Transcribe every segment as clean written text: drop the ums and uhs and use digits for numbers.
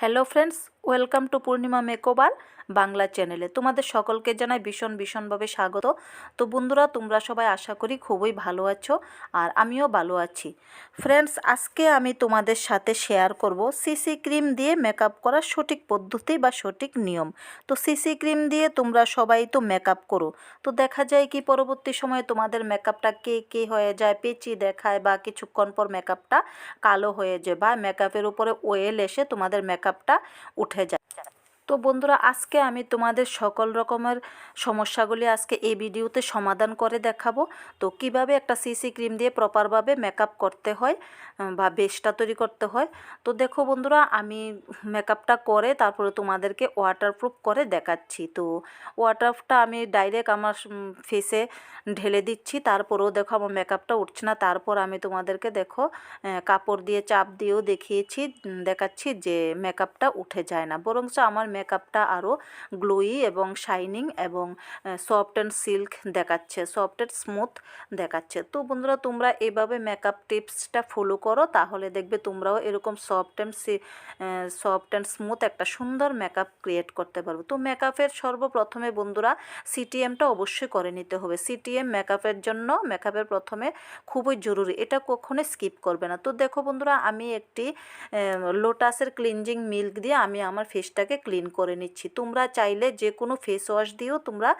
Hello friends, welcome to Purnima makeover Bangla চ্যানেলে তোমাদের সকলকে জানাই ভীষণভাবে স্বাগত। তো বন্ধুরা, তোমরা সবাই আশা করি খুবই ভালো আছো আর আমিও ভালো আছি। ফ্রেন্ডস, আজকে আমি তোমাদের সাথে শেয়ার করব সিসি ক্রিম দিয়ে মেকআপ করার সঠিক পদ্ধতি বা সঠিক নিয়ম। তো সিসি ক্রিম দিয়ে তোমরা সবাই তো মেকআপ করো, তো দেখা যায় কি পরবর্তী সময়ে তোমাদের মেকআপটা কে হয়ে যায়, পেঁচি দেখায় বা কিছুক্ষণ পর মেকআপটা কালো হয়ে যায় বা মেকআপের উপরে অয়েল এসে তোমাদের মেকআপটা উঠে যায়। তো বন্ধুরা, আজকে আমি তোমাদের সকল রকমের সমস্যাগুলি আজকে এই ভিডিওতে সমাধান করে দেখাবো। তো কিভাবে একটা সিসি ক্রিম দিয়ে প্রপারভাবে মেকআপ করতে হয় বা বেসটা তৈরি করতে হয়। তো দেখো বন্ধুরা, আমি মেকআপটা করে তারপরে তোমাদেরকে ওয়াটারপ্রুফ করে দেখাচ্ছি। তো ওয়াটারটা আমি ডাইরেক্ট আমার ফেসে ঢেলে দিচ্ছি, তারপরেও দেখো আমার মেকআপটা উঠছে না। তারপর আমি তোমাদেরকে দেখো কাপড় দিয়ে চাপ দিয়েও দেখাচ্ছি যে মেকআপটা উঠে যায় না, বরঞ্চ আমার মেকআপটা আরও গ্লোয়ি এবং শাইনিং এবং সফট অ্যান্ড সিল্ক দেখাচ্ছে, সফট অ্যান্ড স্মুথ দেখাচ্ছে। তো বন্ধুরা, তোমরা এভাবে মেকআপ টিপসটা ফলো করো, তাহলে দেখবে তোমরাও এরকম সফট অ্যান্ড স্মুথ একটা সুন্দর মেকআপ ক্রিয়েট করতে পারবে। তো মেকআপের সর্বপ্রথমে বন্ধুরা সিটিএমটা অবশ্যই করে নিতে হবে। সিটিএম মেকআপের প্রথমে খুবই জরুরি, এটা কখনো স্কিপ করবে না। তো দেখো বন্ধুরা, আমি একটি লোটাসের ক্লিনজিং মিল্ক দিয়ে আমি আমার ফেসটাকে ক্লিন করে নিচ্ছি। তোমরা চাইলে যে কোনো ফেস ওয়াশ দিয়েও তোমরা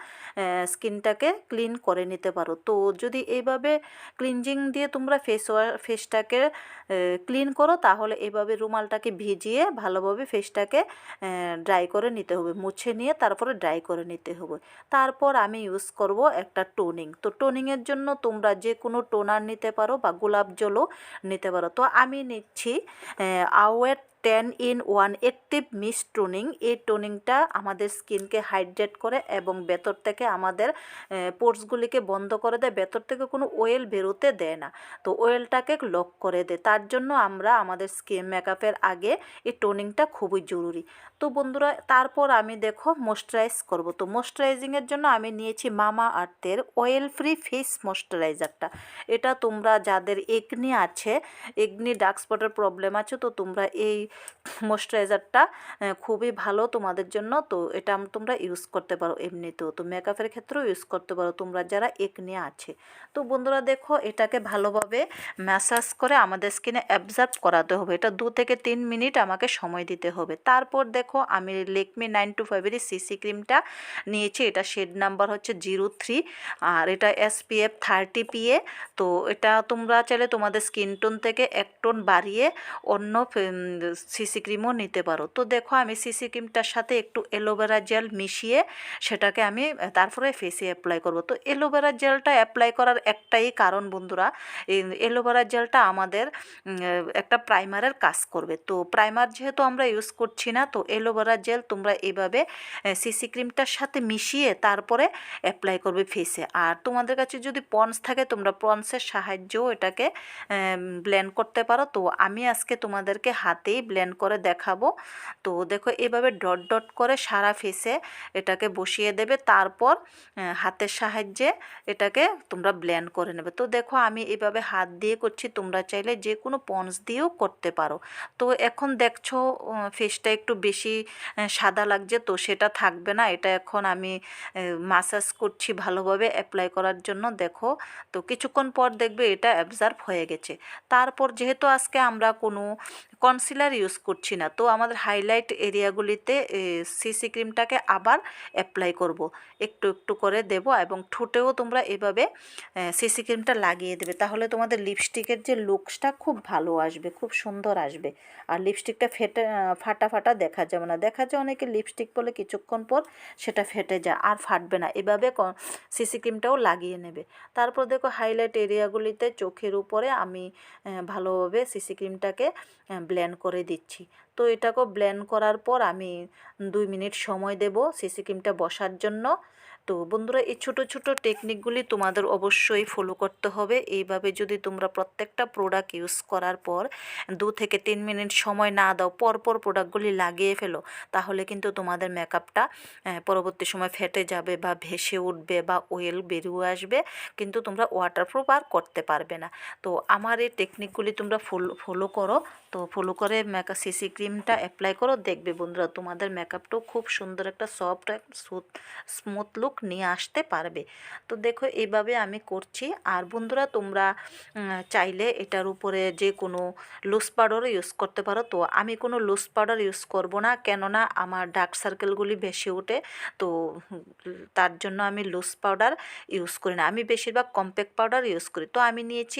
স্কিনটাকে ক্লিন করে নিতে পারো। তো যদি এইভাবে ক্লিনজিং দিয়ে তোমরা ফেসটাকে ক্লিন করো, তাহলে এইভাবে রুমালটাকে ভিজিয়ে ভালোভাবে ফেসটাকে ড্রাই করে নিতে হবে, মুছে নিয়ে তারপরে ড্রাই করে নিতে হবে। তারপর আমি ইউজ করব একটা টোনিং। তো টোনিংয়ের জন্য তোমরা যে কোনো টোনার নিতে পারো বা গোলাপ জলও নিতে পারো। তো আমি নিচ্ছি আওয়ের 10-in-1 অ্যাক্টিভ মিস্ট টোনিং। এই টোনিংটা আমাদের স্কিনকে হাইড্রেট করে এবং ভেতর থেকে আমাদের পোর্সগুলিকে বন্ধ করে দেয়, ভেতর থেকে কোনো অয়েল বেরোতে দেয় না, তো অয়েলটাকে লক করে দেয়। তার জন্য আমরা আমাদের স্কিন মেকআপের আগে এই টোনিংটা খুবই জরুরি। তো বন্ধুরা, তারপর আমি দেখো ময়শ্চারাইজ করব। তো ময়শ্চারাইজিংয়ের জন্য আমি নিয়েছি মামা আর্থের অয়েল ফ্রি ফেস ময়শ্চারাইজারটা। এটা তোমরা যাদের একনি আছে, একনি ডার্ক স্পটের প্রবলেম আছে, তো তোমরা এই ময়শ্চারাইজারটা খুবই ভালো তোমাদের জন্য। তো এটা তোমরা ইউজ করতে পারো এমনিতেও, তো মেকআপের ক্ষেত্রেও ইউজ করতে পারো তোমরা যারা একনি আছে। তো বন্ধুরা দেখো, এটাকে ভালোভাবে ম্যাসাজ করে আমাদের স্কিনে অ্যাবজর্ব করাতে হবে। এটা 2 থেকে 3 মিনিট আমাকে সময় দিতে হবে। তারপর দেখো, আমি লেকমি 925 সিসি ক্রিমটা নিয়েছি। এটা শেড নাম্বার হচ্ছে 03 আর এটা SPF 30 PA। তো এটা তোমরা চাইলে তোমাদের স্কিন টোন থেকে 1 টোন বাড়িয়ে অন্য সিসি ক্রিমও নিতে পারো। তো দেখো, আমি সিসি ক্রিমটার সাথে একটু অ্যালোভেরা জেল মিশিয়ে সেটাকে আমি তারপরে ফেসে অ্যাপ্লাই করব। তো অ্যালোভেরা জেলটা অ্যাপ্লাই করার একটাই কারণ বন্ধুরা, এই অ্যালোভেরা জেলটা আমাদের একটা প্রাইমারের কাজ করবে। তো প্রাইমার যেহেতু আমরা ইউজ করছি না, তো অ্যালোভেরা জেল তোমরা এইভাবে সিসি ক্রিমটার সাথে মিশিয়ে তারপরে অ্যাপ্লাই করবে ফেসে। আর তোমাদের কাছে যদি পন্স থাকে, তোমরা পন্সের সাহায্যেও এটাকে ব্লেন্ড করতে পারো। তো আমি আজকে তোমাদেরকে হাতেই ব্লেন্ড করে দেখাবো। তো দেখো, এভাবে ডট ডট করে সারা ফেসে এটাকে বসিয়ে দেবে, তারপর হাতের সাহায্যে এটাকে তোমরা ব্লেন্ড করে নেবে। তো দেখো, আমি এভাবে হাত দিয়ে করছি, তোমরা চাইলে যে কোনো পন্স দিয়েও করতে পারো। তো এখন দেখছো ফেসটা একটু বেশি সাদা লাগছে, তো সেটা থাকবে না। এটা এখন আমি মাসাজ করছি ভালোভাবে অ্যাপ্লাই করার জন্য। দেখো, তো কিছুক্ষণ পর দেখবে এটা অ্যাবজর্ব হয়ে গেছে। তারপর যেহেতু আজকে আমরা কোনো কনসিলার ইউজ করছি না, তো আমাদের হাইলাইট এরিয়াগুলিতে সিসি ক্রিমটাকে আবার অ্যাপ্লাই করব, একটু একটু করে দেব এবং ঠোঁটেও তোমরা এভাবে সিসি ক্রিমটা লাগিয়ে দেবে, তাহলে তোমাদের লিপস্টিকের যে লুকসটা খুব ভালো আসবে, খুব সুন্দর আসবে। আর লিপস্টিকটা ফাটা ফাটা দেখা যাবে না। দেখা যায় অনেকে লিপস্টিক বলে কিছুক্ষণ পর সেটা ফেটে যায়, আর ফাটবে না। এভাবে সিসি ক্রিমটাও লাগিয়ে নেবে। তারপর দেখো, হাইলাইট এরিয়াগুলিতে চোখের উপরে আমি ভালোভাবে সিসি ক্রিমটাকে ব্লেন্ড করে দিচ্ছি। তো এটাকেও ব্লেন্ড করার পর আমি 2 মিনিট সময় দেব সিসি ক্রিমটা বসার জন্য। তো বন্ধুরা এই ছোট ছোট টেকনিকগুলি তোমাদের অবশ্যই ফলো করতে হবে। এইভাবে যদি তোমরা প্রত্যেকটা প্রোডাক্ট ইউজ করার পর 2 থেকে 3 মিনিট সময় না দাও, পরপর প্রোডাক্টগুলি লাগিয়ে ফেলো, তাহলে কিন্তু তোমাদের মেকআপটা পরবর্তী সময় ফেটে যাবে বা ভেসে উঠবে বা অয়েল বেরিয়ে আসবে, কিন্তু তোমরা ওয়াটারপ্রুফ আর করতে পারবে না। তো আমার এই টেকনিকগুলি তোমরা ফলো করো। তো ফলো করে মেকআপ সিসি ক্রিমটা অ্যাপ্লাই করো, দেখবে বন্ধুরা তোমাদের মেকআপটাও খুব সুন্দর একটা সফট স্মুথ লুক নিয়ে আসতে পারবে। তো দেখো এইভাবে আমি করছি। আর বন্ধুরা তোমরা চাইলে এটার উপরে যে কোনো লুজ পাউডারও ইউজ করতে পারো। তো আমি কোনো লুজ পাউডার ইউজ করব না, কেননা আমার ডার্ক সার্কেলগুলি বেশি ওঠে। তো তার জন্য আমি লুজ পাউডার ইউজ করি না, আমি বেশিরভাগ কম্প্যাক্ট পাউডার ইউজ করি। তো আমি নিয়েছি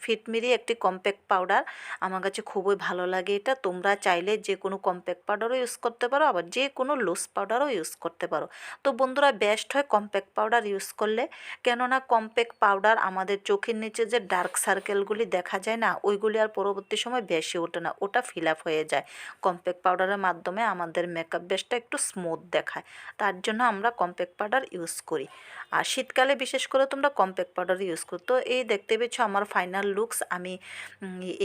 ফিটমিরি একটি কম্প্যাক্ট পাউডার, আমার কাছে খুবই ভালো লাগে এটা। তোমরা চাইলে যে কোনো কম্প্যাক্ট পাউডারও ইউজ করতে পারো, আবার যে কোনো লুজ পাউডারও ইউজ করতে পারো। তো বন্ধুরা বেস্ট হয় কম্প্যাক্ট পাউডার ইউজ করলে, কেননা কম্প্যাক্ট পাউডার আমাদের চোখের নিচে যে ডার্ক সার্কেলগুলি দেখা যায় না, ওইগুলি আর পরবর্তী সময় বেশি ওঠে না, ওটা ফিল আপ হয়ে যায়। কম্প্যাক্ট পাউডারের মাধ্যমে আমাদের মেকআপ বেসটা একটু স্মুথ দেখায়, তার জন্য আমরা কম্প্যাক্ট পাউডার ইউজ করি। আর শীতকালে বিশেষ করে তোমরা কম্প্যাক্ট পাউডার ইউজ করো। তো এই দেখতে পেয়েছ আমার ফাইনাল লুকস, আমি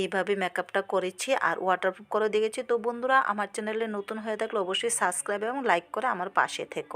এইভাবে মেকআপটা করেছি আর ওয়াটারপ্রুফ করে দেখেছি। তো বন্ধুরা আমার চ্যানেলে নতুন হয়ে থাকলে অবশ্যই সাবস্ক্রাইব এবং লাইক করে আমার পাশে থেকো।